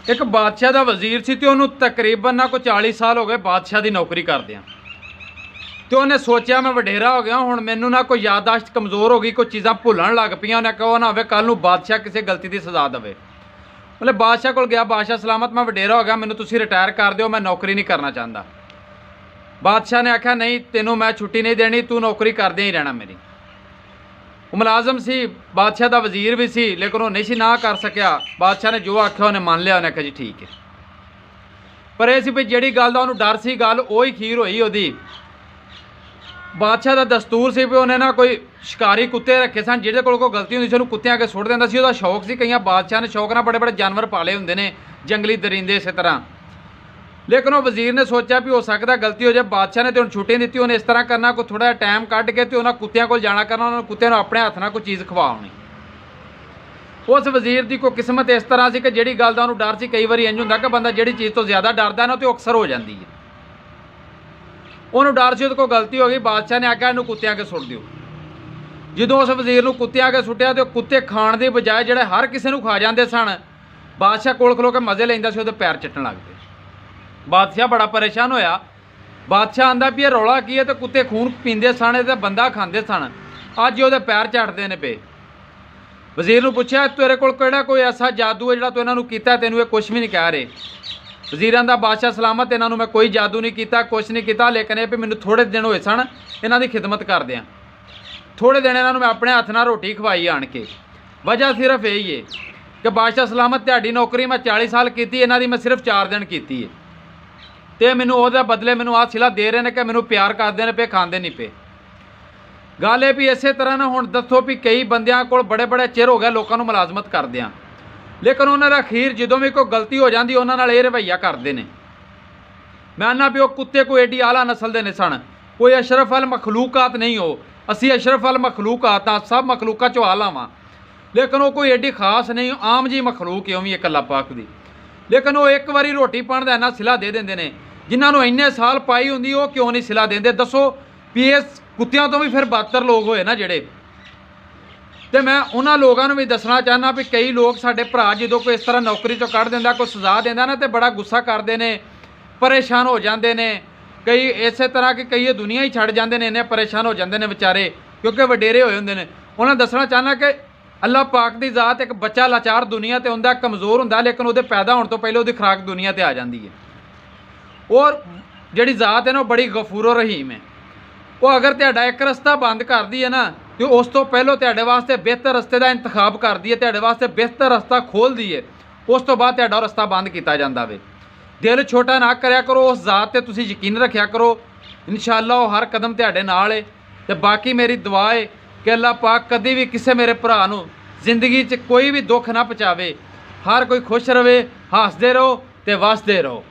एक बादशाह का वजीर सी ते उन्होंने तकरीबन ना कोई 40 साल हो गए बादशाह की नौकरी करदे। तो उन्हें सोचा मैं वडेरा हो गया हुण मैनू ना कोई याददाश्त कमज़ोर हो गई, कोई चीज़ां भुलन लग पईयां। उन्हें कहो ना हो कल नूं बादशाह किसी गलती की सज़ा देवे। मतलब बादशाह को गया, बादशाह सलामत मैं वडेरा हो गया, मैनू तुसीं रिटायर कर दो, मैं नौकरी नहीं करना चाहता। बादशाह ने आख्या नहीं तेनों मैं छुट्टी नहीं देनी, तू नौकरी करदे ही रहना मेरी। मुलाजम सी, बादशाह का वजीर भी सी, लेकिन वह नहीं ना कर सकिया। बादशाह ने जो आख्या उन्हें मान लिया। उन्हें आख्या जी ठीक है। पर यह भी जी गल का उन्होंने डर सी, गल उ खीर हुई ओदी। बादशाह का दस्तूर से भी उन्हें ना कोई शिकारी कुत्ते रखे सन, जिहदे कोल कोई गलती होंदी सी उन्हें कुत्तियां अगे सुट दिंदा सी। उहदा शौक सी, कई बादशाह ने शौक नाल बड़े बड़े जानवर पाले हुंदे ने, जंगली दरिंदे इस तरह। लेकिन वह वजीर ने सोचा भी हो सकता गलती हो जाए। बादशाह ने तो छुट्टी दी, उन्हें इस तरह करना कोई थोड़ा टाइम कढ़ के तो उन्होंने कुत्तियां को जाना करना, उन्होंने कुत्तियां को अपने हथ नाल कोई चीज़ खवानी। उस वजीर की कोई किस्मत इस तरह से कि जिहड़ी गल दा उन्होंने डर से, कई बार इंज हुंदा कि बंदा जिहड़ी चीज़ तो ज़्यादा डरदा ना तो अक्सर हो जाती है। उन्होंने डर से कोई गलती हो गई। बादशाह ने आख्या इन्हूं कुत्तियां अगे सुट दिओ। जो उस वजीर नूं कुत्तियां अगे सुटिया तो कुत्ते खाण की बजाय जिहड़े हर किसी नूं खा जाते सन, बादशाह कोल खलो के मज़े लैंदा सी, उहदे पैर चट्टण लग पे। बादशाह बड़ा परेशान होया। बादशाह आंदा भी रौला की है, तो कुत्ते खून पींदे सन ते बंदा खांदे सन, अज उहदे पैर झटदे ने पे। वजीर नूं पुछया तेरे कोल किहड़ा कोई ऐसा जादू है जिहड़ा तूं इन्हां नूं कीता, तैनूं ये कुछ भी नहीं कह रहे। वजीर आंदा बादशाह सलामत इन्हां नूं मैं कोई जादू नहीं किया, कुछ नहीं किया, लेकिन ये भी मैनूं थोड़े दिन होए सन इन्हां दी खिदमत करदिआं। थोड़े दिन इन्हां नूं मैं अपने हथ नाल रोटी खवाई आण के। वजह सिर्फ यही है कि बादशाह सलामत तुहाडी नौकरी मैं 40 साल की, इन्हां दी मैं सिर्फ 4 दिन की है, तो मैनू उहदे बदले मैनू आ सिला दे रहे हैं कि मैनू प्यार करते हैं पे, खाते नहीं पे। गल ये भी इस तरह ना हुण दसो भी कई बंदियां कोल बड़े बड़े चिर हो गया लोगों को मुलाजमत करदिआं, लेकिन उन्होंने अखीर जो भी कोई गलती हो जाती उन्होंने नाल ये रवैया करते हैं। मैं आना भी वो कुत्ते कोई एडी आला नस्ल के नहीं सन, कोई अशरफ अल मखलूकात नहीं हो। असी अशरफ अल मखलूकात हाँ, सब मखलूका चो आला वां, लेकिन वो कोई एडी खास नहीं, आम जी मखलूक है भी एक अल्लाह पाक दी। लेकिन वो एक बारी रोटी पाण दा इन्ना सिला दे देंदे ने, जिन्होंने इन्ने साल पाई होंदी वो क्यों नहीं सिला देंदे। दसो भी इस कुत्तियां तो भी फिर बदतर लोग होए ना जिहड़े। तो मैं उन्होंने लोगों को भी दसना चाहना भी कई लोग साडे भरा जो कोई इस तरह नौकरी चो कढ़ दिंदा, कोई सज़ा दिंदा ना, तो बड़ा गुस्सा करते हैं, परेशान हो जाते हैं। कई इस तरह के कई दुनिया ही छड़ जाते हैं, इन्ने परेशान हो जाते हैं बेचारे, क्योंकि वडेरे होए होंदे ने। उन्होंने दसना चाहना कि अल्लाह पाक की ज़ात, एक बच्चा लाचार दुनिया ते हुंदा, कमज़ोर हुंदा, लेकिन वो पैदा होने तो पहले वो खुराक दुनिया ते आ जाती है। और जिहड़ी ज़ात है ना बड़ी गफूरो रहीम है। वो अगर तुहाडा एक रस्ता बंद कर दी है ना, तो उस तो पहलों तुहाडे वास्ते बेहतर रस्ते का इंतखाब कर दी है, तुहाडे वास्ते बेहतर रस्ता खोल दी है, उस तो बाद तुहाडा रस्ता बंद किया जाता वे। दिल छोटा ना करया करो, उस ज़ात ते तुसीं यकीन रखिया करो, इंशाअल्लाह वो हर कदम तुहाडे नाल है। ते बाकी मेरी दुआ है कि अल्लाह पाक कभी भी किसी मेरे भरा नूं जिंदगी च कोई भी दुख ना पहुँचावे, हर कोई खुश रहे, हसदे रहो ते वसदे रहो।